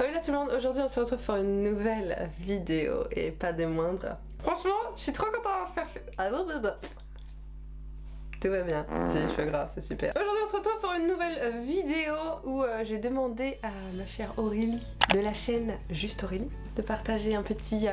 Salut tout le monde, aujourd'hui on se retrouve pour une nouvelle vidéo et pas des moindres. Franchement, je suis trop contente de faire... Ah bon, tout va bien, j'ai les cheveux gras, c'est super. Aujourd'hui on se retrouve pour une nouvelle vidéo où j'ai demandé à ma chère Aurélie de la chaîne Juste Aurélie de partager un petit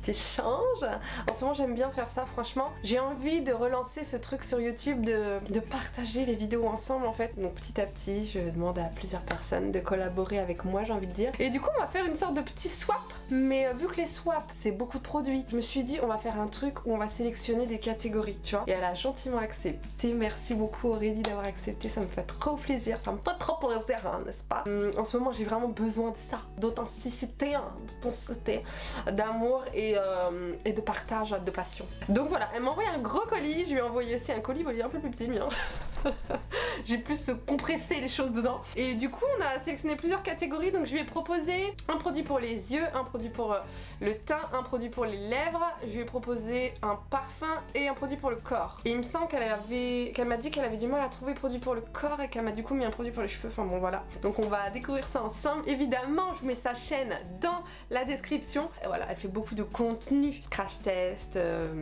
échange. En ce moment j'aime bien faire ça, franchement. J'ai envie de relancer ce truc sur YouTube, de partager les vidéos ensemble en fait. Donc petit à petit je demande à plusieurs personnes de collaborer avec moi, j'ai envie de dire. Et du coup on va faire une sorte de petit swap. Mais vu que les swaps c'est beaucoup de produits, je me suis dit on va faire un truc où on va sélectionner des catégories, tu vois. Et elle a gentiment accepté. Merci beaucoup Aurélie d'avoir accepté, ça me fait trop plaisir. Ça me fait trop plaisir, hein, n'est-ce pas? En ce moment j'ai vraiment besoin de ça, d'authenticité, d'amour et de partage, de passion. Donc voilà, elle m'a envoyé un gros colis, je lui ai envoyé aussi un colis un peu plus petit, mien. J'ai plus compressé les choses dedans. Et du coup on a sélectionné plusieurs catégories, donc je lui ai proposé un produit pour les yeux, un produit pour le teint, un produit pour les lèvres, je lui ai proposé un parfum et un produit pour le corps. Et il me semble qu'elle m'a dit qu'elle avait du mal à trouver produit pour le corps et qu'elle m'a du coup mis un produit pour les cheveux, enfin bon voilà. Donc on va découvrir ça ensemble. Évidemment je mets sa chaîne dans la description. Et voilà, elle fait beaucoup de contenu, crash test,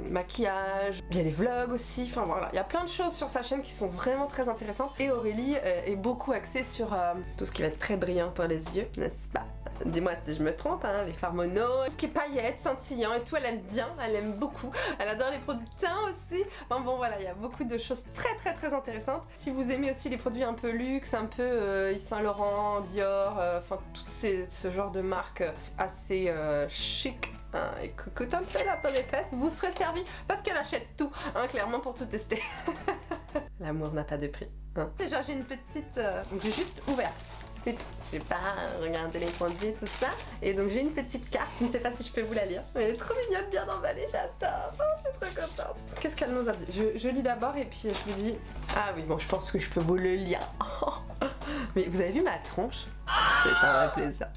maquillage, il y a des vlogs aussi, enfin voilà, il y a plein de choses sur sa chaîne qui sont vraiment très intéressantes. Et Aurélie est beaucoup axée sur tout ce qui va être très brillant pour les yeux, n'est-ce pas? Dis-moi si je me trompe, hein, les fards mono, tout ce qui est paillettes, scintillant et tout, elle aime bien, elle aime beaucoup. Elle adore les produits de teint aussi. Enfin bon voilà, il y a beaucoup de choses très intéressantes. Si vous aimez aussi les produits un peu luxe, un peu Yves Saint Laurent, Dior, enfin tout ce genre de marques assez chic, hein, et que coûte un peu la peau des fesses, vous serez servi parce qu'elle achète tout, hein, clairement pour tout tester. L'amour n'a pas de prix. Hein. Déjà j'ai une petite... donc j'ai juste ouvert. C'est tout. J'ai pas regardé les produits, tout ça. Et donc j'ai une petite carte, je ne sais pas si je peux vous la lire. Mais elle est trop mignonne, bien emballée, j'adore. Oh, je suis trop contente. Qu'est-ce qu'elle nous a dit? Je lis d'abord et puis je vous dis... Ah oui, bon, je pense que je peux vous le lire. Mais vous avez vu ma tronche? C'est un vrai plaisir.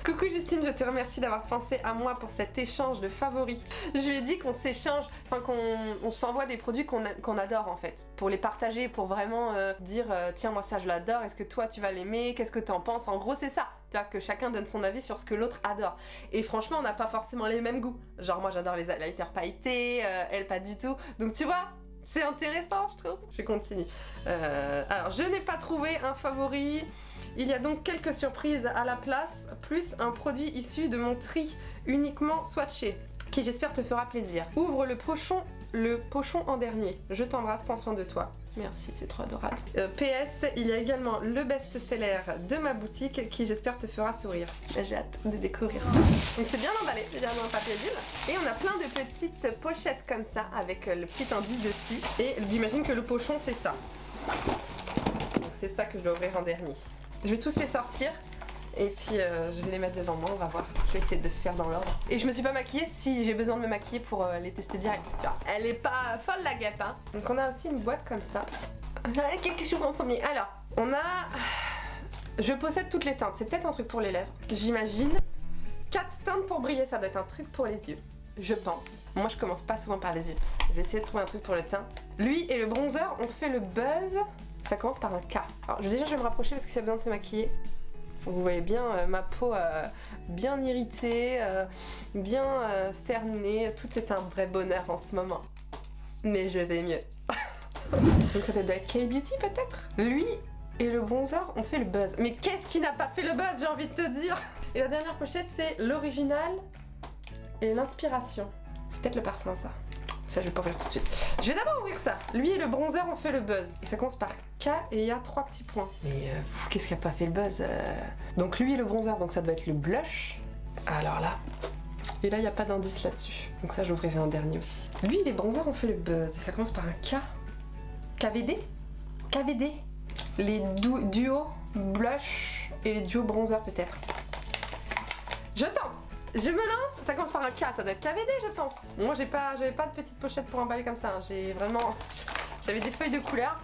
Coucou Justine, je te remercie d'avoir pensé à moi pour cet échange de favoris. Je lui ai dit qu'on s'échange, enfin qu'on s'envoie des produits qu'on adore en fait. Pour les partager, pour vraiment dire tiens moi ça je l'adore, est-ce que toi tu vas l'aimer, qu'est-ce que t'en penses? En gros c'est ça, tu vois, que chacun donne son avis sur ce que l'autre adore. Et franchement on n'a pas forcément les mêmes goûts. Genre moi j'adore les highlighters pailletés, elle pas du tout. Donc tu vois, c'est intéressant je trouve. Je continue. Alors je n'ai pas trouvé un favori. Il y a donc quelques surprises à la place, plus un produit issu de mon tri uniquement swatché, qui j'espère te fera plaisir. Ouvre le pochon en dernier. Je t'embrasse, prends soin de toi. Merci, c'est trop adorable. PS, il y a également le best-seller de ma boutique qui j'espère te fera sourire. J'ai hâte de découvrir ça. Donc c'est bien emballé, j'ai mis un papier bulle. Et on a plein de petites pochettes comme ça avec le petit indice dessus. Et j'imagine que le pochon c'est ça. Donc c'est ça que je dois ouvrir en dernier. Je vais tous les sortir et puis je vais les mettre devant moi, on va voir. Je vais essayer de faire dans l'ordre. Et je me suis pas maquillée si j'ai besoin de me maquiller pour les tester direct, tu vois. Elle est pas folle la guêpe, hein. Donc on a aussi une boîte comme ça. Qu'est-ce que je ouvre en premier? Alors, on a... Je possède toutes les teintes, c'est peut-être un truc pour les lèvres, j'imagine. 4 teintes pour briller, ça doit être un truc pour les yeux. Je pense. Moi je commence pas souvent par les yeux. Je vais essayer de trouver un truc pour le teint. Lui et le bronzer ont fait le buzz. Ça commence par un K. Alors déjà je vais me rapprocher parce que s'il y a besoin de se maquiller. Vous voyez bien ma peau bien irritée, bien cernée. Tout est un vrai bonheur en ce moment. Mais je vais mieux. Donc ça peut être K-Beauty peut-être. Lui et le bronzer ont fait le buzz. Mais qu'est-ce qui n'a pas fait le buzz, j'ai envie de te dire. Et la dernière pochette c'est l'original et l'inspiration. C'est peut-être le parfum ça. Ça je vais pas ouvrir tout de suite. Je vais d'abord ouvrir ça. Lui et le bronzer ont fait le buzz. Et ça commence par K et il y a 3 petits points. Mais qu'est-ce qui a pas fait le buzz? Donc lui et le bronzer, donc ça doit être le blush. Alors là. Et là il n'y a pas d'indice là-dessus. Donc ça j'ouvrirai un dernier aussi. Lui et les bronzers ont fait le buzz. Et ça commence par un K. KVD? KVD? Les duos blush et les duos bronzer peut-être. Je tente! Je me lance, ça commence par un K, ça doit être KVD je pense. Moi j'avais pas de petite pochette pour emballer comme ça, hein. J'ai vraiment... J'avais des feuilles de couleur.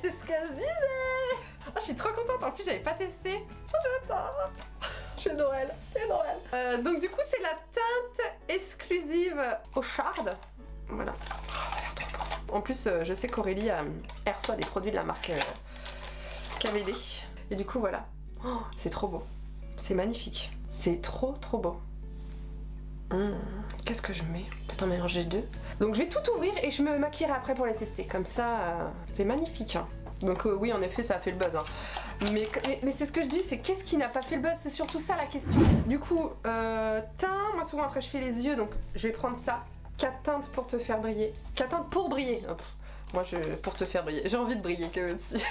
C'est ce que je disais. Oh, je suis trop contente, en plus j'avais pas testé. Oh, j'adore. C'est Noël, c'est Noël. Donc du coup c'est la teinte exclusive au Shard. Voilà. Oh, ça a l'air trop beau. En plus je sais qu'Aurélie elle reçoit des produits de la marque KVD. Et du coup voilà. Oh, c'est trop beau. C'est magnifique. C'est trop beau. Qu'est-ce que je mets? Peut-être en mélanger deux. Donc je vais tout ouvrir et je me maquillerai après pour les tester. Comme ça, c'est magnifique. Hein. Donc oui, en effet, ça a fait le buzz. Hein. Mais c'est ce que je dis, c'est qu'est-ce qui n'a pas fait le buzz? C'est surtout ça la question. Du coup, teint, moi souvent après je fais les yeux, donc je vais prendre ça. 4 teintes pour te faire briller. 4 teintes pour briller. Oh, moi, pour te faire briller. J'ai envie de briller que aussi.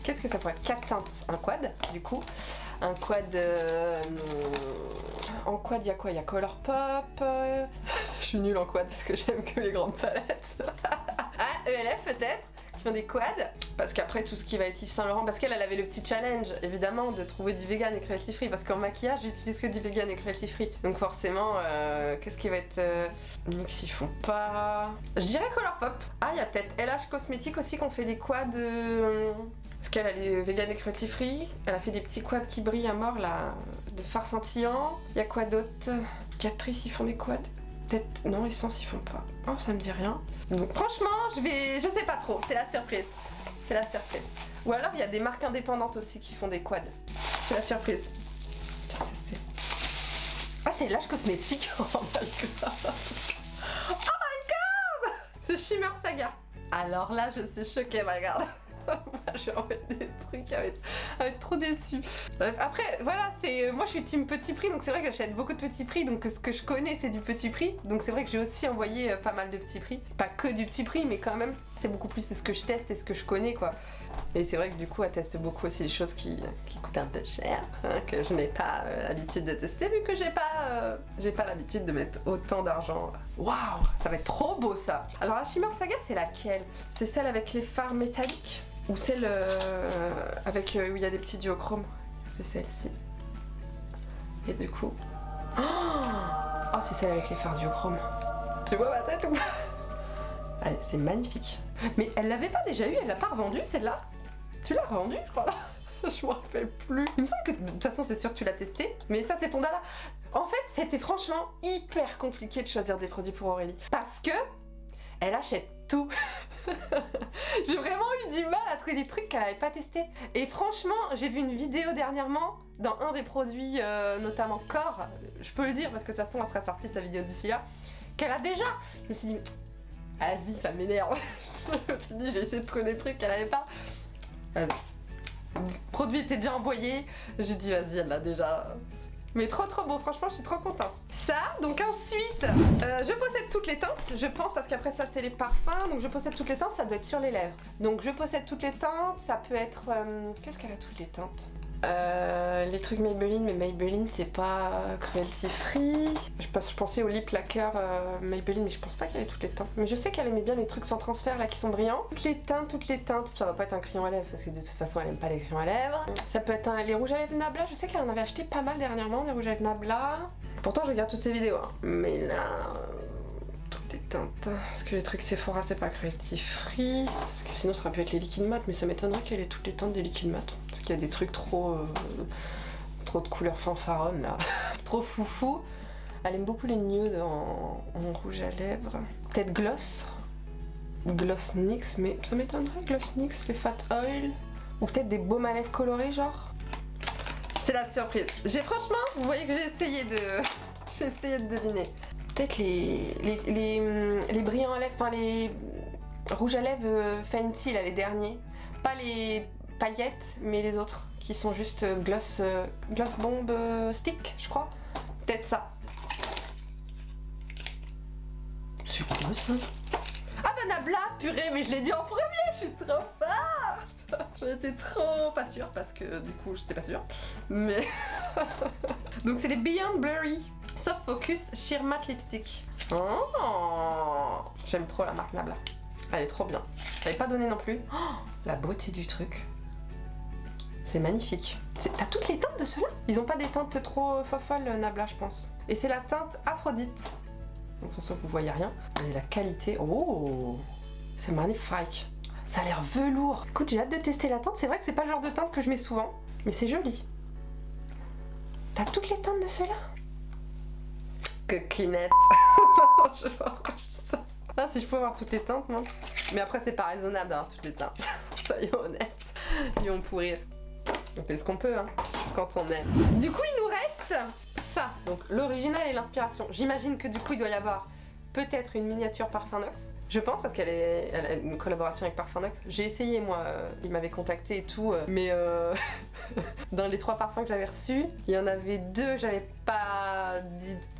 Qu'est-ce que ça pourrait être? 4 teintes. Un quad, du coup. Un quad... En quad, il y a quoi? Il y a Colourpop. Je suis nulle en quad parce que j'aime que les grandes palettes. Ah, ELF peut-être, qui font des quads. Parce qu'après, tout ce qui va être Yves Saint Laurent, parce qu'elle avait le petit challenge, évidemment, de trouver du vegan et cruelty free. Parce qu'en maquillage, j'utilise que du vegan et cruelty free. Donc forcément, qu'est-ce qui va être... NYX, ils font pas... Je dirais Colourpop. Ah, il y a peut-être LH Cosmétiques aussi qui ont fait des quads... Parce qu'elle est vegan et cruelty free. Elle a fait des petits quads qui brillent à mort là, de fard scintillant. Il y a quoi d'autre? Catrice, ils font des quads? Peut-être. Non, Essence, ils font pas. Oh, ça me dit rien. Donc franchement, je sais pas trop. C'est la surprise. C'est la surprise. Ou alors il y a des marques indépendantes aussi qui font des quads. C'est la surprise. Qu'est-ce que c'est? Ah, c'est LH Cosmétiques. Oh my god. Oh my god. C'est Shimmer Saga. Alors là, je suis choquée, regarde. Moi j'ai envie des trucs à être trop déçue. Bref, après voilà, moi je suis team petit prix, donc c'est vrai que j'achète beaucoup de petits prix, donc ce que je connais c'est du petit prix, donc c'est vrai que j'ai aussi envoyé pas mal de petits prix, pas que du petit prix mais quand même c'est beaucoup plus ce que je teste et ce que je connais quoi. Et c'est vrai que du coup elle teste beaucoup aussi les choses qui coûtent un peu cher, hein, que je n'ai pas l'habitude de tester vu que j'ai pas l'habitude de mettre autant d'argent. Waouh, ça va être trop beau ça. Alors la Shimmer Saga c'est laquelle? C'est celle avec les fards métalliques? Ou celle avec où il y a des petits duochromes. C'est celle-ci. Et du coup... Oh, c'est celle avec les fards duochromes. Tu vois ma tête ou pas? Allez, c'est magnifique. Mais elle l'avait pas déjà eu? Elle l'a pas revendue celle-là? Tu l'as revendue je crois? Je m'en rappelle plus. Il me semble que de toute façon c'est sûr que tu l'as testé. Mais ça c'est ton dada. En fait c'était franchement hyper compliqué de choisir des produits pour Aurélie. Parce que elle achète tout. J'ai vraiment eu du mal à trouver des trucs qu'elle n'avait pas testé. Et franchement, j'ai vu une vidéo dernièrement dans un des produits, notamment Core, je peux le dire parce que de toute façon elle sera sortie sa vidéo d'ici là, qu'elle a déjà. Je me suis dit, vas-y, ça m'énerve. Je me suis dit, j'ai essayé de trouver des trucs qu'elle n'avait pas. Le produit était déjà envoyé, j'ai dit vas-y, elle l'a déjà. Mais trop beau, franchement je suis trop contente. Ça, donc ensuite, je possède toutes les teintes, je pense, parce qu'après ça c'est les parfums, donc je possède toutes les teintes, ça doit être sur les lèvres. Donc je possède toutes les teintes, ça peut être... Qu'est-ce qu'elle a toutes les teintes? Les trucs Maybelline, mais Maybelline c'est pas cruelty free. Je pensais au lip lacquer Maybelline, mais je pense pas qu'elle ait toutes les teintes. Mais je sais qu'elle aimait bien les trucs sans transfert là qui sont brillants. Toutes les teintes, ça va pas être un crayon à lèvres parce que de toute façon elle aime pas les crayons à lèvres. Ça peut être les rouges à lèvres Nabla, je sais qu'elle en avait acheté pas mal dernièrement, des rouges à lèvres Nabla. Pourtant je regarde toutes ses vidéos, hein. Mais là... toutes les teintes. Parce que les trucs Sephora c'est pas cruelty free, parce que sinon ça aurait pu être les liquides mat, mais ça m'étonnerait qu'elle ait toutes les teintes des liquides mat. Parce qu'il y a des trucs trop de couleurs fanfaronnes là. Trop foufou. Elle aime beaucoup les nudes en rouge à lèvres. Peut-être gloss. Gloss NYX, mais ça m'étonnerait gloss NYX, les fat oil. Ou peut-être des baumes à lèvres colorés genre. C'est la surprise. Franchement, vous voyez que j'ai essayé de deviner. Peut-être les brillants à lèvres, enfin les rouges à lèvres Fenty là, les derniers. Pas les paillettes, mais les autres qui sont juste gloss bomb stick, je crois. Peut-être ça. C'est quoi ça? Ah bah Nabla, purée, mais je l'ai dit en premier, je suis trop forte. J'étais trop pas sûre parce que du coup j'étais pas sûre. Mais donc c'est les Beyond Blurry Soft Focus Sheer Matte Lipstick. Oh, j'aime trop la marque Nabla. Elle est trop bien. Je l'avais pas donné non plus. Oh, la beauté du truc. C'est magnifique. T'as toutes les teintes de ceux-là? Ils ont pas des teintes trop folles Nabla je pense. Et c'est la teinte Aphrodite. De toute façon vous voyez rien. Et la qualité, oh, c'est magnifique. Ça a l'air velours. Écoute, j'ai hâte de tester la teinte. C'est vrai que c'est pas le genre de teinte que je mets souvent, mais c'est joli. T'as toutes les teintes de ceux-là? Coquinette. Je vais encore ça. Ah, si je pouvais avoir toutes les teintes, moi. Mais après, c'est pas raisonnable d'avoir toutes les teintes. Soyons honnêtes. Ils vont pourrir. On fait ce qu'on peut, hein, quand on aime. Du coup, il nous reste ça. Donc, l'original et l'inspiration. J'imagine que du coup, il doit y avoir peut-être une miniature Parfum Nox. Je pense parce elle a une collaboration avec Parfum Nox. J'ai essayé moi, il m'avait contacté et tout, mais dans les 3 parfums que j'avais reçus, il y en avait 2, j'avais pas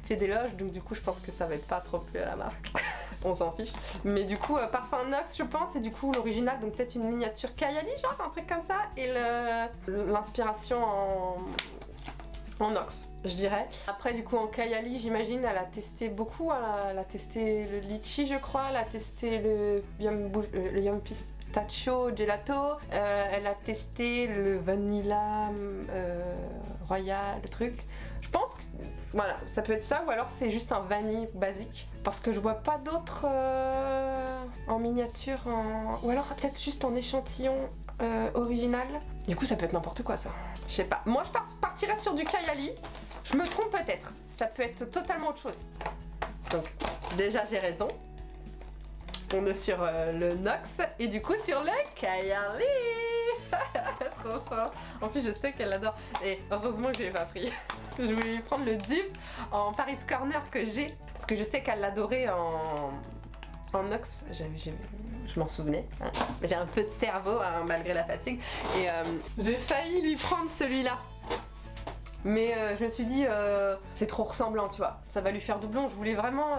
fait d'éloge, donc du coup je pense que ça va pas trop plu à la marque. On s'en fiche. Mais du coup, Parfum Nox je pense, et du coup l'original, donc peut-être une miniature Kayali, genre un truc comme ça, et l'inspiration en Nox, je dirais. Après du coup en Kayali, j'imagine, elle a testé beaucoup, elle a testé le litchi je crois, elle a testé le yum pistachio gelato, elle a testé le vanilla royal, le truc. Je pense que voilà, ça peut être ça, ou alors c'est juste un vanille basique, parce que je vois pas d'autres en miniature, ou alors peut-être juste en échantillon original. Du coup ça peut être n'importe quoi ça. Je sais pas. Moi je partirais sur du Kayali. Je me trompe peut-être. Ça peut être totalement autre chose. Donc déjà j'ai raison. On est sur le Nox et du coup sur le Kayali. Trop fort. En plus je sais qu'elle l'adore. Et heureusement que je l'ai pas pris. Je voulais lui prendre le dupe en Paris Corner que j'ai. Parce que je sais qu'elle l'adorait en Nox. Je m'en souvenais. Hein. J'ai un peu de cerveau hein, malgré la fatigue. Et j'ai failli lui prendre celui-là. Mais je me suis dit, c'est trop ressemblant, tu vois. Ça va lui faire doublon. Je voulais vraiment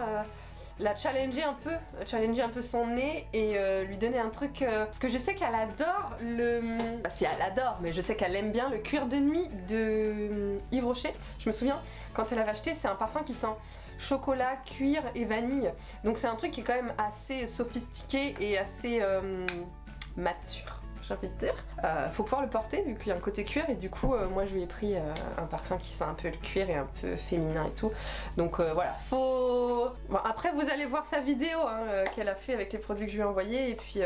la challenger un peu son nez et lui donner un truc. Parce que je sais qu'elle adore le. Bah, si elle adore, mais je sais qu'elle aime bien le cuir de nuit de Yves Rocher. Je me souviens, quand elle avait acheté, c'est un parfum qui sent chocolat, cuir et vanille. Donc c'est un truc qui est quand même assez sophistiqué et assez mature, j'ai envie de dire. Faut pouvoir le porter vu qu'il y a un côté cuir et du coup moi je lui ai pris un parfum qui sent un peu le cuir et un peu féminin et tout. Donc voilà, faut... Bon, après vous allez voir sa vidéo hein, qu'elle a fait avec les produits que je lui ai envoyés et puis...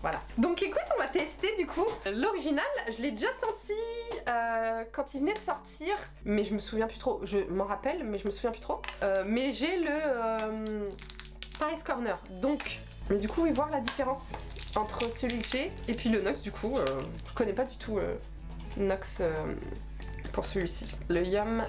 Voilà. Donc écoute, on va tester du coup l'original. Je l'ai déjà senti quand il venait de sortir, mais je me souviens plus trop. Je m'en rappelle, mais je me souviens plus trop. Mais j'ai le Paris Corner. Donc, mais du coup, oui, voir la différence entre celui que j'ai et puis le Nox. Du coup, je connais pas du tout Nox pour celui-ci. Le Yum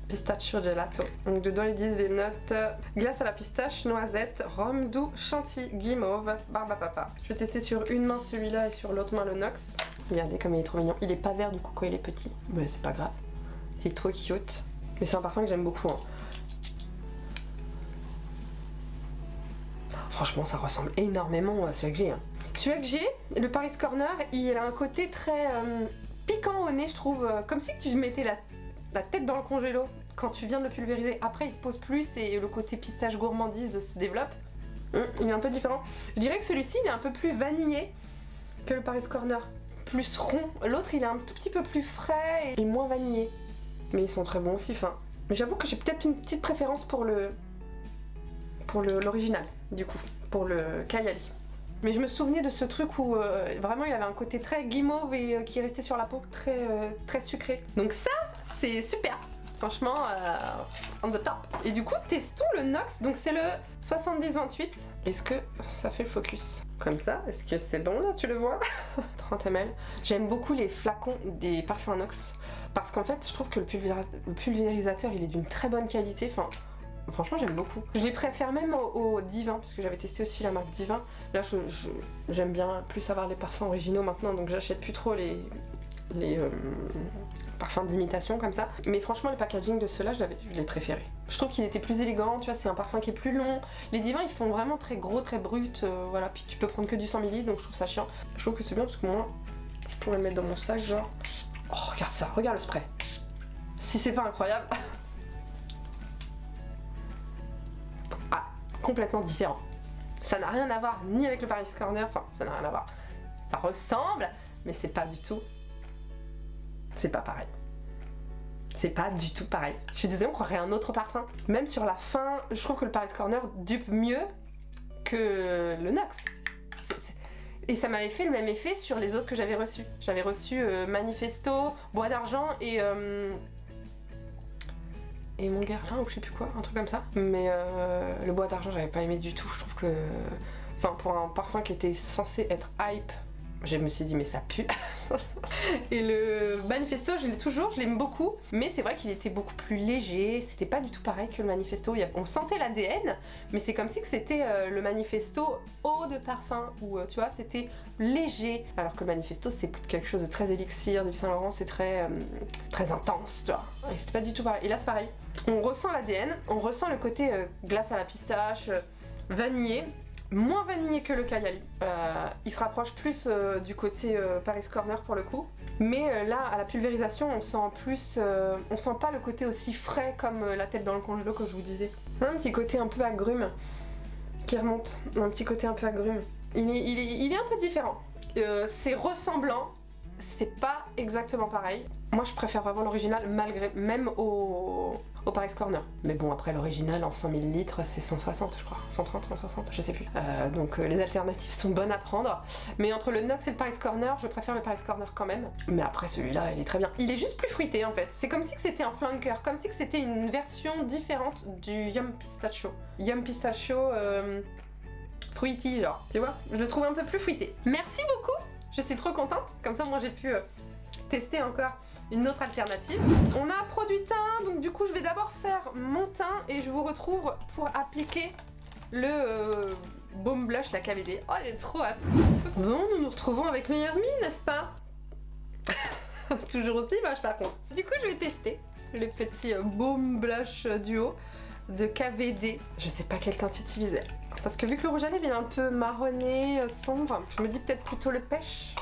Pistachio Gelato. Donc dedans ils disent les notes glace à la pistache, noisette, rhum doux, chantilly, guimauve, barbe à papa. Je vais tester sur une main celui-là et sur l'autre main le Nox. Regardez comme il est trop mignon. Il est pas vert du coup quand il est petit, mais c'est pas grave. C'est trop cute. Mais c'est un parfum que j'aime beaucoup. Hein. Franchement ça ressemble énormément à celui que j'ai. Hein. Celui que j'ai, le Paris Corner, il a un côté très piquant au nez je trouve. Comme si tu mettais la tête dans le congélo quand tu viens de le pulvériser. Après il se pose plus et le côté pistache gourmandise se développe. Il est un peu différent. Je dirais que celui-ci il est un peu plus vanillé que le Paris Corner. Plus rond. L'autre il est un tout petit peu plus frais et moins vanillé. Mais ils sont très bons aussi fins. Mais j'avoue que j'ai peut-être une petite préférence pour l'original du coup. Pour le Kayali. Mais je me souvenais de ce truc où vraiment il avait un côté très guimauve et qui restait sur la peau très sucré. Donc ça c'est super. Franchement, on the top. Et du coup, testons le Nox. Donc c'est le 70-28. Est-ce que ça fait le focus comme ça? Est-ce que c'est bon là, tu le vois? 30 ml. J'aime beaucoup les flacons des parfums Nox. Parce qu'en fait, je trouve que le pulvérisateur, il est d'une très bonne qualité. Enfin, franchement, j'aime beaucoup. Je les préfère même au Divin, parce que j'avais testé aussi la marque Divin. Là, j'aime bien plus avoir les parfums originaux maintenant, donc j'achète plus trop les parfums d'imitation comme ça. Mais franchement le packaging de ceux-là je l'ai préféré. Je trouve qu'il était plus élégant, tu vois, c'est un parfum qui est plus long. Les Divins ils font vraiment très gros, très brut, voilà, puis tu peux prendre que du 100 ml donc je trouve ça chiant. Je trouve que c'est bien parce que moi je pourrais le mettre dans mon sac genre... Oh regarde ça, regarde le spray. Si c'est pas incroyable. Ah, complètement différent. Ça n'a rien à voir ni avec le Paris Corner, enfin ça n'a rien à voir. Ça ressemble, mais c'est pas du tout... C'est pas pareil. C'est pas du tout pareil. Je suis désolée, on croirait un autre parfum. Même sur la fin, je trouve que le Paris Corner dupe mieux que le Nox. Et ça m'avait fait le même effet sur les autres que j'avais reçus. J'avais reçu Manifesto, Bois d'Argent et Mon Guerlain ou je sais plus quoi, un truc comme ça. Mais le Bois d'Argent, j'avais pas aimé du tout. Je trouve que... Enfin, pour un parfum qui était censé être hype, Je me suis dit mais ça pue. Et le Manifesto je l'ai toujours, je l'aime beaucoup, mais c'est vrai qu'il était beaucoup plus léger, c'était pas du tout pareil que le Manifesto. On sentait l'ADN, mais c'est comme si que c'était le Manifesto eau de parfum, où tu vois c'était léger, alors que le Manifesto c'est quelque chose de très élixir, du Saint Laurent c'est très intense, tu vois. Et c'était pas du tout pareil. Et là c'est pareil, on ressent l'ADN, on ressent le côté glace à la pistache, vanillé. Moins vanillé que le Kayali, il se rapproche plus du côté Paris Corner pour le coup, mais là à la pulvérisation on sent plus, on sent pas le côté aussi frais comme la tête dans le congélo que je vous disais. Un petit côté un peu agrume qui remonte, un petit côté un peu agrume. Il est un peu différent, c'est ressemblant, c'est pas exactement pareil. Moi je préfère vraiment l'original malgré, même au Paris Corner. Mais bon après l'original en 100 ml c'est 160 je crois, 130, 160, je sais plus. Donc les alternatives sont bonnes à prendre. Mais entre le Nox et le Paris Corner, je préfère le Paris Corner quand même. Mais après celui-là il est très bien. Il est juste plus fruité en fait. C'est comme si c'était un flanker, comme si c'était une version différente du Yum Pistachio. Yum Pistachio fruity genre, tu vois. Je le trouve un peu plus fruité. Merci beaucoup, je suis trop contente. Comme ça moi j'ai pu tester encore une autre alternative. On a produit teint, donc du coup je vais d'abord faire mon teint et je vous retrouve pour appliquer le Baume Blush, la KVD. Oh j'ai trop hâte. Bon, nous nous retrouvons avec Meilleure Mine, n'est-ce pas? Toujours aussi moche par contre. Du coup je vais tester le petit Baume Blush duo de KVD. Je sais pas quel teint utiliser, parce que vu que le rouge à lèvres il est un peu marronné, sombre, je me dis peut-être plutôt le pêche.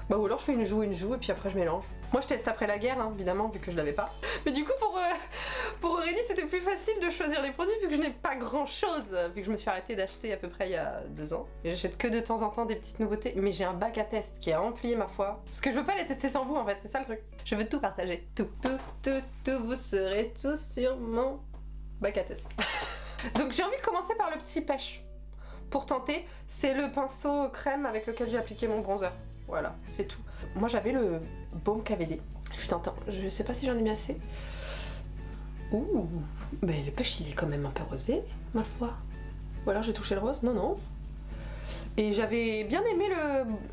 Bah ou alors je fais une joue et puis après je mélange. Moi je teste après la guerre hein, évidemment vu que je l'avais pas. Mais du coup pour Aurélie c'était plus facile de choisir les produits vu que je n'ai pas grand chose. Vu que je me suis arrêtée d'acheter à peu près il y a 2 ans. Et j'achète que de temps en temps des petites nouveautés. Mais j'ai un bac à test qui est rempli ma foi. Parce que je veux pas les tester sans vous en fait, c'est ça le truc. Je veux tout partager. Tout, vous serez tous sur mon bac à test. Donc j'ai envie de commencer par le petit pêche. Pour tenter, c'est le pinceau crème avec lequel j'ai appliqué mon bronzer. Voilà, c'est tout. Moi j'avais le baume KVD. Putain, attends, je sais pas si j'en ai mis assez. Ouh, mais le pêche il est quand même un peu rosé, ma foi. Ou alors j'ai touché le rose, non, non. Et j'avais bien aimé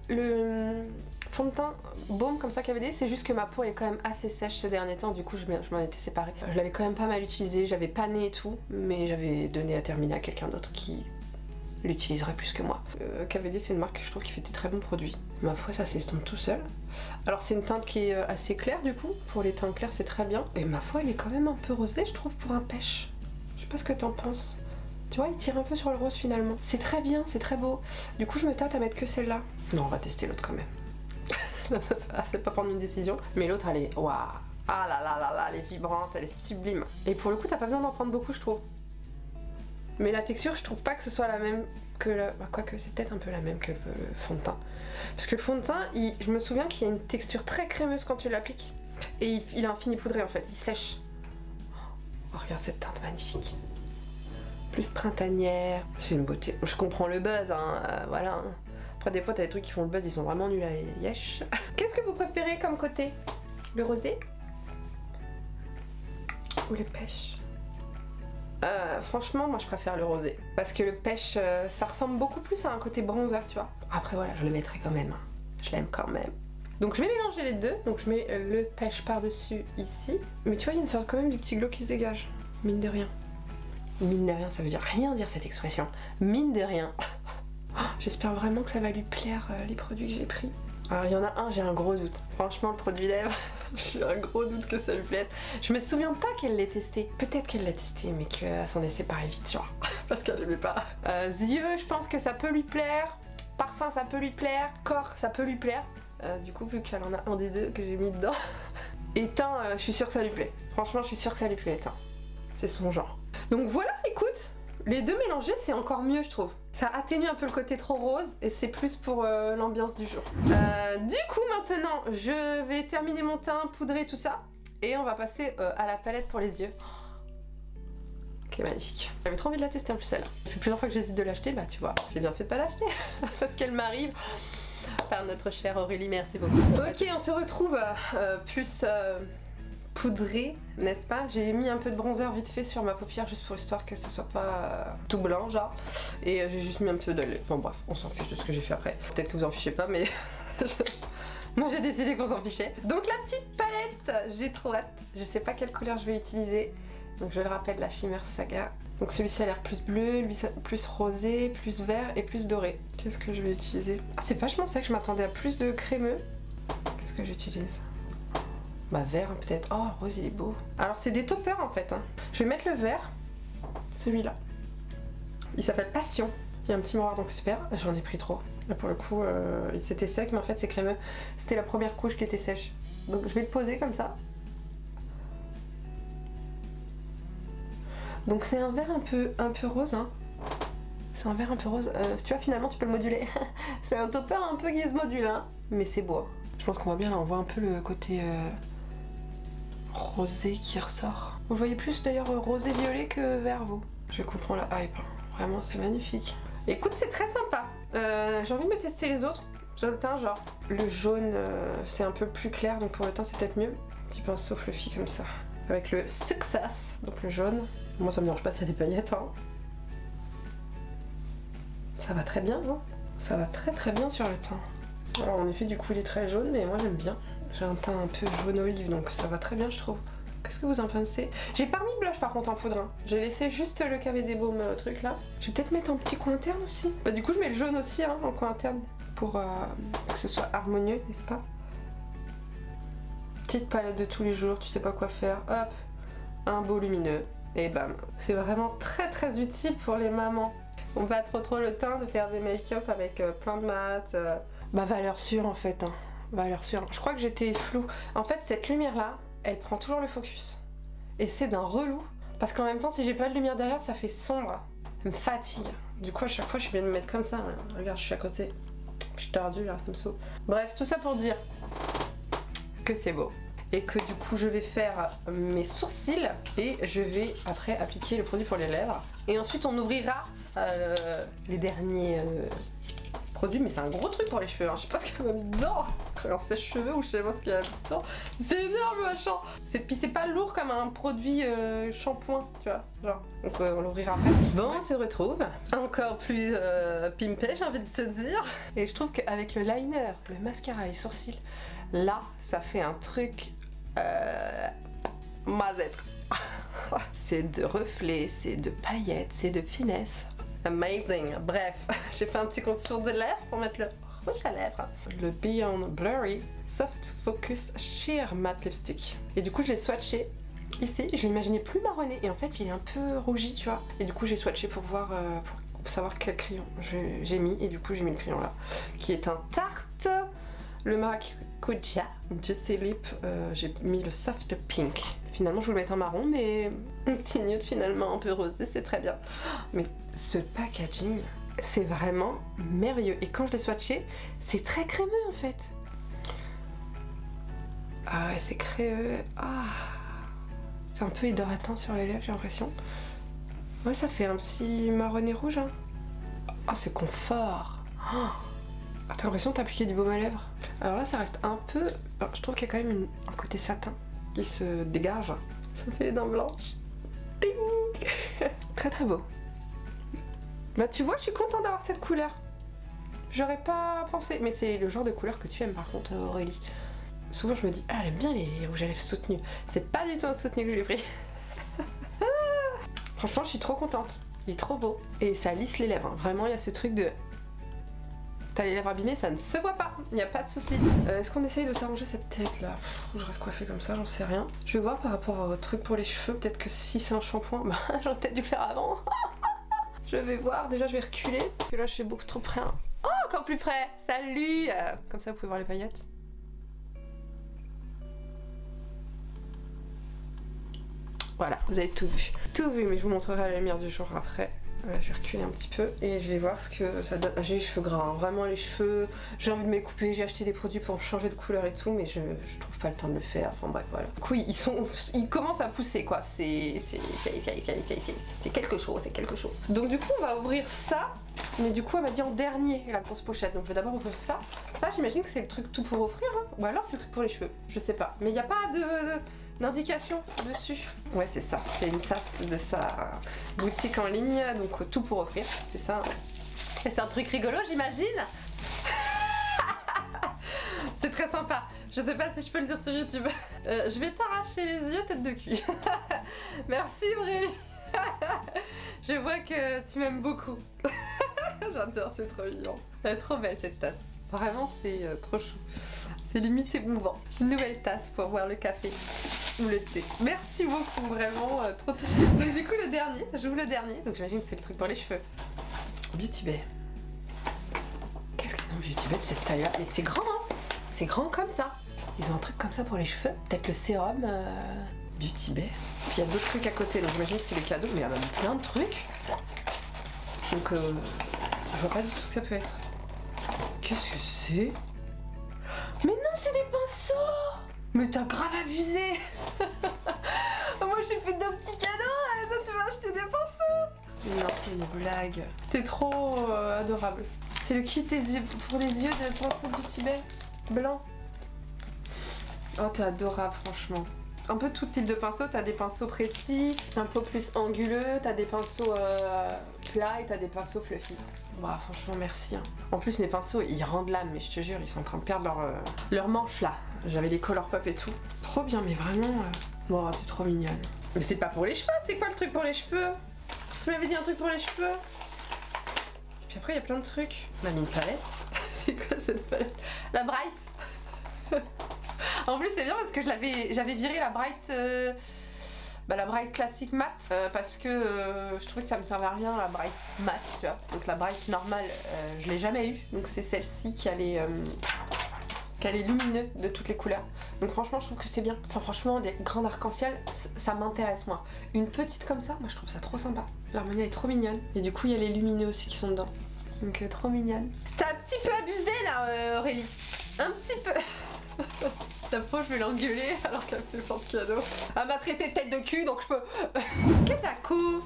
le fond de teint baume comme ça KVD, c'est juste que ma peau elle est quand même assez sèche ces derniers temps, du coup je m'en étais séparée. Je l'avais quand même pas mal utilisé, j'avais pané et tout, mais j'avais donné à terminer à quelqu'un d'autre qui l'utiliserait plus que moi. KVD c'est une marque que je trouve qui fait des très bons produits. Ma foi ça s'estompe tout seul. Alors c'est une teinte qui est assez claire du coup, pour les teintes claires c'est très bien. Et ma foi il est quand même un peu rosé je trouve pour un pêche. Je sais pas ce que t'en penses. Tu vois il tire un peu sur le rose finalement. C'est très bien, c'est très beau. Du coup je me tâte à mettre que celle-là. Non on va tester l'autre quand même. Ah, c'est pas prendre une décision. Mais l'autre elle est... Waouh. Ah là là là là, elle est vibrante, elle est sublime. Et pour le coup t'as pas besoin d'en prendre beaucoup je trouve. Mais la texture, je trouve pas que ce soit la même que le... Bah, quoique, c'est peut-être un peu la même que le fond de teint. Parce que le fond de teint, je me souviens qu'il y a une texture très crémeuse quand tu l'appliques. Et il a un fini poudré en fait, il sèche. Oh, regarde cette teinte magnifique. Plus printanière. C'est une beauté. Je comprends le buzz, hein, voilà. Après, des fois, t'as des trucs qui font le buzz, ils sont vraiment nuls à yesh. Qu'est-ce que vous préférez comme côté? Le rosé? Ou le pêche? Franchement moi je préfère le rosé parce que le pêche ça ressemble beaucoup plus à un côté bronzer tu vois. Après voilà je le mettrai quand même, je l'aime quand même. Donc je vais mélanger les deux, donc je mets le pêche par dessus ici. Mais tu vois il y a une sorte quand même du petit glow qui se dégage, mine de rien. Mine de rien ça veut dire rien dire cette expression, mine de rien. J'espère vraiment que ça va lui plaire les produits que j'ai pris. Alors il y en a un, j'ai un gros doute. Franchement le produit lèvres, j'ai un gros doute que ça lui plaise. Je me souviens pas qu'elle l'ait testé. Peut-être qu'elle l'a testé mais qu'elle s'en est séparée vite genre. Parce qu'elle aimait pas. Yeux, je pense que ça peut lui plaire. Parfum ça peut lui plaire. Corps ça peut lui plaire. Du coup vu qu'elle en a un des deux que j'ai mis dedans. Et teint, je suis sûre que ça lui plaît. Franchement je suis sûre que ça lui plaît teint. C'est son genre. Donc voilà écoute. Les deux mélangés c'est encore mieux je trouve. Ça atténue un peu le côté trop rose et c'est plus pour l'ambiance du jour. Du coup maintenant je vais terminer mon teint, poudrer tout ça et on va passer à la palette pour les yeux. Ok magnifique. J'avais trop envie de la tester en plus celle-là. Ça fait plusieurs fois que j'hésite de l'acheter, bah tu vois, j'ai bien fait de pas l'acheter parce qu'elle m'arrive par notre chère Aurélie, merci beaucoup. Ok on se retrouve plus poudré, n'est-ce pas? J'ai mis un peu de bronzer vite fait sur ma paupière juste pour histoire que ça soit pas tout blanc genre. Et j'ai juste mis un peu de lait. Enfin bref, on s'en fiche de ce que j'ai fait après. Peut-être que vous en fichez pas mais... Moi j'ai décidé qu'on s'en fichait. Donc la petite palette, j'ai trop hâte. Je sais pas quelle couleur je vais utiliser. Donc je le rappelle, la Shimmer Saga. Donc celui-ci a l'air plus bleu, lui plus rosé, plus vert et plus doré. Qu'est-ce que je vais utiliser? Ah c'est vachement ça que je m'attendais à plus de crémeux. Qu'est-ce que j'utilise? Bah vert peut-être. Oh le rose il est beau. Alors c'est des toppers en fait. Hein. Je vais mettre le vert. Celui-là. Il s'appelle Passion. Il y a un petit miroir donc super. J'en ai pris trop. Là pour le coup c'était sec mais en fait c'est crémeux. C'était la première couche qui était sèche. Donc je vais le poser comme ça. Donc c'est un vert un peu rose. Hein. C'est un vert un peu rose. Tu vois finalement tu peux le moduler. C'est un topper un peu qui se module hein. Mais c'est beau. Je pense qu'on voit bien là, on voit un peu le côté rosé qui ressort. Vous le voyez plus d'ailleurs rosé-violet que vert vous. Je comprends la hype. Hein. Vraiment c'est magnifique. Écoute c'est très sympa. J'ai envie de me tester les autres. Sur le teint genre. Le jaune c'est un peu plus clair donc pour le teint c'est peut-être mieux. Un petit pinceau fluffy comme ça. Avec le Success, donc le jaune. Moi ça me dérange pas s'il y a des paillettes. Hein. Ça va très bien, hein. Ça va très bien sur le teint. Alors en effet du coup il est très jaune mais moi j'aime bien. J'ai un teint un peu jaune olive donc ça va très bien je trouve. Qu'est-ce que vous en pensez? J'ai pas mis de blush par contre en poudre. Hein. J'ai laissé juste le KV des Baumes truc là. Je vais peut-être mettre un petit coin interne aussi. Bah du coup je mets le jaune aussi hein, en coin interne. Pour que ce soit harmonieux, n'est-ce pas? Petite palette de tous les jours, tu sais pas quoi faire. Hop, un beau lumineux. Et bam. C'est vraiment très utile pour les mamans. On pas trop le temps de faire des make-up avec plein de mat. Bah valeur sûre en fait. Hein. Valeur sûre. Je crois que j'étais floue. En fait cette lumière là, elle prend toujours le focus. Et c'est d'un relou. Parce qu'en même temps si j'ai pas de lumière derrière ça fait sombre. Ça me fatigue. Du coup à chaque fois je viens de me mettre comme ça. Regarde je suis à côté. Je suis tordue là, ça me saoule. Bref tout ça pour dire que c'est beau. Et que du coup je vais faire mes sourcils. Et je vais après appliquer le produit pour les lèvres. Et ensuite on ouvrira les derniers produits, mais c'est un gros truc pour les cheveux, hein. Je sais pas ce qu'il y a dedans, un sèche-cheveux ou je sais pas ce qu'il y a dedans. C'est énorme machin. Puis c'est pas lourd comme un produit shampoing, tu vois, genre. Donc on l'ouvrira après. Bon, on se retrouve, encore plus pimpé j'ai envie de te dire. Et je trouve qu'avec le liner, le mascara, les sourcils, là ça fait un truc mazette. C'est de reflets, c'est de paillettes, c'est de finesse. Amazing. Bref, j'ai fait un petit contour de lèvres pour mettre le rouge à lèvres. Le Beyond Blurry Soft Focus Sheer Matte Lipstick. Et du coup, je l'ai swatché ici. Je l'imaginais plus marronné et en fait, il est un peu rougi, tu vois. Et du coup, j'ai swatché pour voir, pour savoir quel crayon j'ai mis. Et du coup, j'ai mis le crayon là, qui est un Tarte. Le Maracuja Juicy Lip. J'ai mis le Soft Pink. Finalement, je voulais mettre en marron, mais un petit nude finalement un peu rosé, c'est très bien. Mais ce packaging, c'est vraiment merveilleux. Et quand je l'ai swatché, c'est très crémeux en fait. Ah ouais, c'est crémeux. Ah, c'est un peu hydratant sur les lèvres, j'ai l'impression. Ouais, ça fait un petit marronné rouge. Hein. Ah, c'est confort. Oh. Ah, t'as l'impression de t'appliquer du baume à lèvres. Alors là, ça reste un peu... Alors, je trouve qu'il y a quand même un côté satin qui se dégage. Ça fait les dents blanches. Très beau. Bah tu vois, je suis contente d'avoir cette couleur. J'aurais pas pensé. Mais c'est le genre de couleur que tu aimes par contre, Aurélie. Souvent je me dis, ah elle aime bien les rouges à lèvres soutenus. C'est pas du tout un soutenu que j'ai pris. Franchement, je suis trop contente. Il est trop beau. Et ça lisse les lèvres. Hein. Vraiment, il y a ce truc de... T'as les lèvres abîmées, ça ne se voit pas, il n'y a pas de souci. Est-ce qu'on essaye de s'arranger cette tête là? Je reste coiffée comme ça, j'en sais rien. Je vais voir par rapport au truc pour les cheveux, peut-être que si c'est un shampoing, bah j'aurais peut-être dû le faire avant. Je vais voir, déjà je vais reculer, parce que là je suis beaucoup trop près. Hein. Oh, encore plus près. Salut. Comme ça vous pouvez voir les paillettes. Voilà, vous avez tout vu. Tout vu, mais je vous montrerai à la lumière du jour après. Je vais reculer un petit peu et je vais voir ce que ça donne. J'ai les cheveux gras, hein. Vraiment les cheveux, j'ai envie de me les couper, j'ai acheté des produits pour changer de couleur et tout, mais je trouve pas le temps de le faire, enfin bref voilà. Du coup ils commencent à pousser quoi, c'est quelque chose, c'est quelque chose. Donc du coup on va ouvrir ça, mais du coup elle m'a dit en dernier la grosse pochette, donc je vais d'abord ouvrir ça. Ça j'imagine que c'est le truc tout pour offrir, hein. Ou alors c'est le truc pour les cheveux, je sais pas. Mais il n'y a pas indication dessus. Ouais, c'est ça. C'est une tasse de sa boutique en ligne, donc tout pour offrir, c'est ça. Et c'est un truc rigolo, j'imagine. C'est très sympa. Je sais pas si je peux le dire sur YouTube. Je vais t'arracher les yeux, tête de cul. Merci Aurélie. Je vois que tu m'aimes beaucoup. J'adore, c'est trop mignon. Elle est trop belle cette tasse. Vraiment, c'est trop chou. C'est limite émouvant. Une nouvelle tasse pour boire le café ou le thé. Merci beaucoup, vraiment trop touchée. Donc du coup le dernier, j'ouvre le dernier. Donc j'imagine que c'est le truc pour les cheveux. Beauty Bay. Qu'est-ce qu'ils ont Beauty Bay de cette taille-là? Mais c'est grand, hein? C'est grand comme ça. Ils ont un truc comme ça pour les cheveux. Peut-être le sérum Beauty Bay. Puis il y a d'autres trucs à côté, donc j'imagine que c'est les cadeaux. Mais il y a même plein de trucs. Donc je vois pas du tout ce que ça peut être. Qu'est-ce que c'est? Mais non, c'est des pinceaux! Mais t'as grave abusé! Moi j'ai fait 2 petits cadeaux, et toi tu m'as acheté des pinceaux! Non, c'est une blague. T'es trop adorable. C'est le kit pour les yeux de pinceau Beauty Bay blanc. Oh, t'es adorable, franchement. Un peu tout type de pinceau, t'as des pinceaux précis, un peu plus anguleux, t'as des pinceaux plats et t'as des pinceaux fluffy. Bah franchement merci. Hein. En plus mes pinceaux ils rendent l'âme, mais je te jure ils sont en train de perdre leur manche là. J'avais les color pop et tout. Trop bien, mais vraiment... Oh t'es trop mignonne. Mais c'est pas pour les cheveux, c'est quoi le truc pour les cheveux? Tu m'avais dit un truc pour les cheveux. Puis après il y a plein de trucs. On a mis une palette. C'est quoi cette palette? La Bright. En plus c'est bien parce que j'avais viré la Bright la Bright classique mat parce que je trouvais que ça me servait à rien la Bright mat, tu vois. Donc la Bright normale je l'ai jamais eu, donc c'est celle-ci qui a les lumineux de toutes les couleurs. Donc franchement je trouve que c'est bien. Enfin franchement des grands arc-en-ciel ça m'intéresse moi. Une petite comme ça, moi je trouve ça trop sympa. L'harmonie est trop mignonne et du coup il y a les lumineux aussi qui sont dedans. Donc trop mignonne. T'as un petit peu abusé là Aurélie. Un petit peu. La pauvre, je vais l'engueuler alors qu'elle fait plein de cadeaux. Elle m'a traité de tête de cul donc je peux. Qu'est-ce que ça coûte?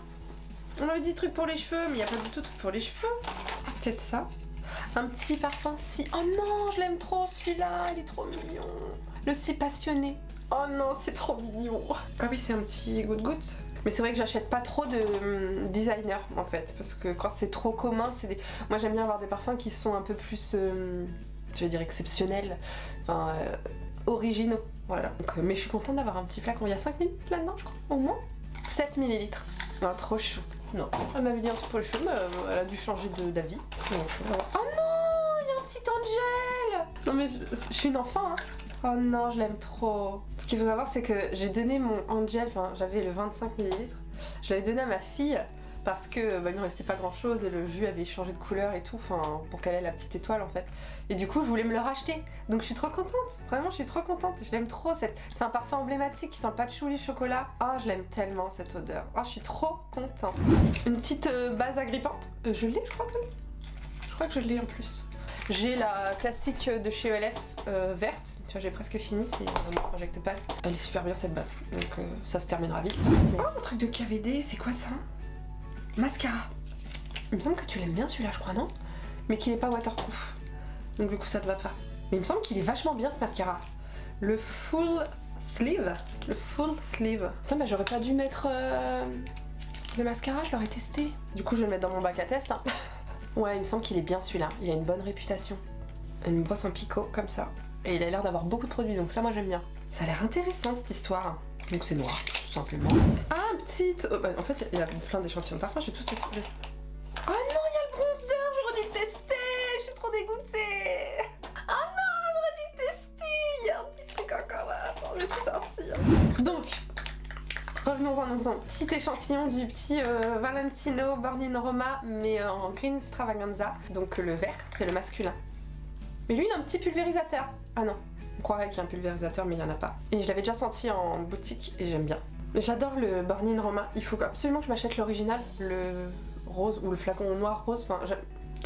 On m'avait dit truc pour les cheveux, mais il n'y a pas du tout truc pour les cheveux. Peut-être ça. Un petit parfum si. Oh non, je l'aime trop celui-là, il est trop mignon. Le si passionné. Oh non, c'est trop mignon. Ah oui, c'est un petit goutte-goutte. Mais c'est vrai que j'achète pas trop de designer en fait, parce que quand c'est trop commun, c'est des. Moi j'aime bien avoir des parfums qui sont un peu plus. Je vais dire exceptionnels. Enfin. Originaux, voilà. Donc, mais je suis contente d'avoir un petit flacon. Il y a 5 ml là-dedans, je crois, au moins. 7 ml. Non, trop chou. Non, elle m'avait dit un truc pour les cheveux, mais elle a dû changer d'avis. Oh non, il y a un petit Angel. Non mais je suis une enfant, hein. Oh non, je l'aime trop. Ce qu'il faut savoir, c'est que j'ai donné mon Angel, enfin j'avais le 25 ml. Je l'avais donné à ma fille parce que il ne restait pas grand chose et le jus avait changé de couleur et tout, enfin pour qu'elle ait la petite étoile en fait. Et du coup je voulais me le racheter, donc je suis trop contente, vraiment je suis trop contente, je l'aime trop, c'est un parfum emblématique qui sent le patchouli chocolat. Ah je l'aime tellement cette odeur, ah je suis trop contente. Une petite base agrippante, je l'ai je crois que je crois que je l'ai en plus. J'ai la classique de chez ELF verte, tu vois j'ai presque fini, c'est vraiment Project Pan. Elle est super bien cette base, donc ça se terminera vite. Oh un truc de KVD, c'est quoi ça? Mascara. Il me semble que tu l'aimes bien celui-là, je crois, non? Mais qu'il est pas waterproof. Donc du coup, ça te va pas. Mais il me semble qu'il est vachement bien ce mascara. Le full sleeve. Le full sleeve. Putain, bah j'aurais pas dû mettre le mascara, je l'aurais testé. Du coup, je vais le mettre dans mon bac à test. Hein. Ouais, il me semble qu'il est bien celui-là. Il a une bonne réputation. Une brosse en picot, comme ça. Et il a l'air d'avoir beaucoup de produits, donc ça, moi, j'aime bien. Ça a l'air intéressant, cette histoire. Donc c'est noir, tout simplement. Ah, un petit... en fait, il y a plein d'échantillons de parfum, j'ai tous testé. Oh non, il y a le bronzer, j'aurais dû le tester. Je suis trop dégoûtée. Oh non, j'aurais dû le tester. Il y a un petit truc encore là. Attends, je vais tout sortir. Donc, revenons à un petit échantillon du petit Valentino Born in Roma, mais en Green Extravaganza. Donc le vert, c'est le masculin. Mais lui, il a un petit pulvérisateur. Ah non. On croirait qu'il y a un pulvérisateur mais il n'y en a pas. Et je l'avais déjà senti en boutique et j'aime bien. J'adore le Born in Roma. Il faut absolument que je m'achète l'original, le rose ou le flacon noir rose. Enfin,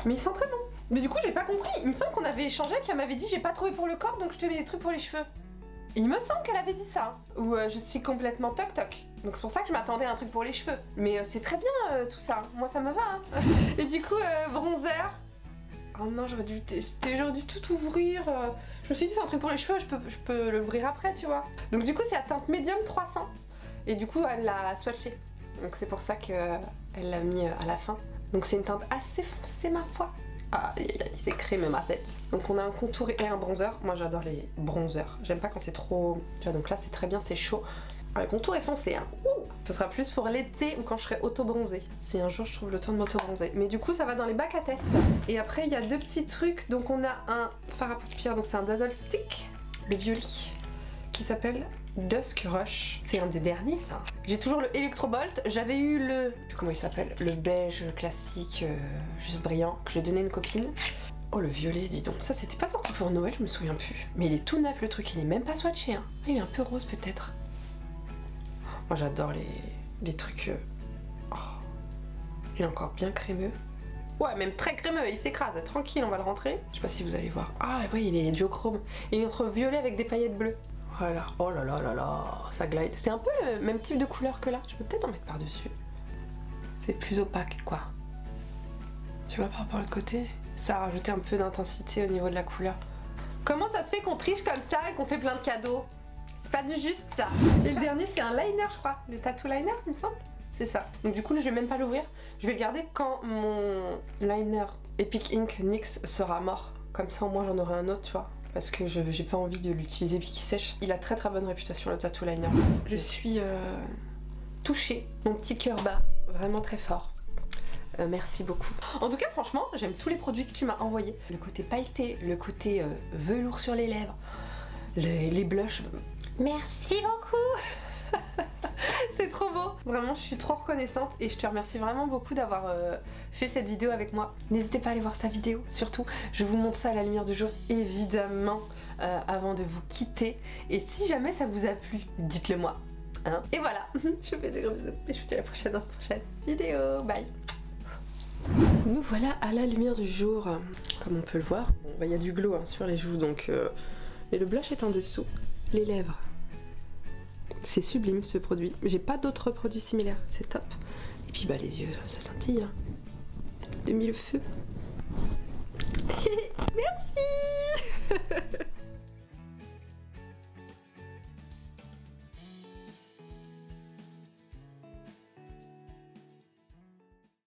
mais il sent très bon. Mais du coup j'ai pas compris. Il me semble qu'on avait échangé, qu'elle m'avait dit j'ai pas trouvé pour le corps donc je te mets des trucs pour les cheveux. Et il me semble qu'elle avait dit ça. Ou je suis complètement toc toc. Donc c'est pour ça que je m'attendais à un truc pour les cheveux. Mais c'est très bien tout ça. Moi ça me va. Hein. Et du coup bronzer. Oh non, j'aurais dû tout ouvrir. Je me suis dit c'est un truc pour les cheveux, je peux l'ouvrir après, tu vois. Donc du coup c'est à teinte médium 300. Et du coup elle l'a swatché. Donc c'est pour ça qu'elle l'a mis à la fin. Donc c'est une teinte assez foncée ma foi. Ah, c'est crémé ma tête. Donc on a un contour et un bronzer. Moi j'adore les bronzers. J'aime pas quand c'est trop... Tu vois, donc là c'est très bien, c'est chaud. Ah, le contour est foncé, hein. Ce sera plus pour l'été ou quand je serai auto-bronzée. Si un jour je trouve le temps de m'auto-bronzer. Mais du coup ça va dans les bacs à test. Et après il y a deux petits trucs. Donc on a un fard à paupières, donc c'est un Dazzle Stick, le violet, qui s'appelle Dusk Rush. C'est un des derniers ça. J'ai toujours le Electrobolt. J'avais eu le... Comment il s'appelle? Le beige classique, juste brillant, que j'ai donné à une copine. Oh le violet, dis donc. Ça c'était pas sorti pour Noël, je me souviens plus. Mais il est tout neuf le truc, il est même pas swatché, hein. Il est un peu rose peut-être. Moi j'adore les trucs... Oh. Il est encore bien crémeux. Ouais, même très crémeux, il s'écrase. Tranquille, on va le rentrer. Je sais pas si vous allez voir. Ah oui, il est duochrome. Il est entre violet avec des paillettes bleues. Voilà. Oh là là là là, ça glide. C'est un peu le même type de couleur que là. Je peux peut-être en mettre par-dessus. C'est plus opaque, quoi. Tu vois par rapport à l'autre côté? Ça a rajouté un peu d'intensité au niveau de la couleur. Comment ça se fait qu'on triche comme ça et qu'on fait plein de cadeaux? C'est pas du juste ça. Et le dernier c'est un liner je crois, le tattoo liner il me semble. C'est ça. Donc du coup là je vais même pas l'ouvrir. Je vais le garder quand mon liner Epic Ink NYX sera mort. Comme ça au moins j'en aurai un autre tu vois. Parce que j'ai pas envie de l'utiliser puis qu'il sèche. Il a très très bonne réputation le tattoo liner. Je suis touchée. Mon petit cœur bat vraiment très fort. Merci beaucoup. En tout cas franchement j'aime tous les produits que tu m'as envoyés. Le côté pailleté, le côté velours sur les lèvres, les blushs. Merci beaucoup. C'est trop beau. Vraiment je suis trop reconnaissante et je te remercie vraiment beaucoup d'avoir fait cette vidéo avec moi. N'hésitez pas à aller voir sa vidéo, surtout je vous montre ça à la lumière du jour évidemment avant de vous quitter. Et si jamais ça vous a plu, dites-le moi. Hein. Et voilà, je vous fais des gros bisous et je vous dis à la prochaine dans cette prochaine vidéo. Bye. Nous voilà à la lumière du jour. Comme on peut le voir, bon, bah, y a du glow hein, sur les joues donc... Et le blush est en dessous. Les lèvres. C'est sublime ce produit. J'ai pas d'autres produits similaires, c'est top. Et puis bah les yeux, ça scintille. Hein. De mille feux. Merci.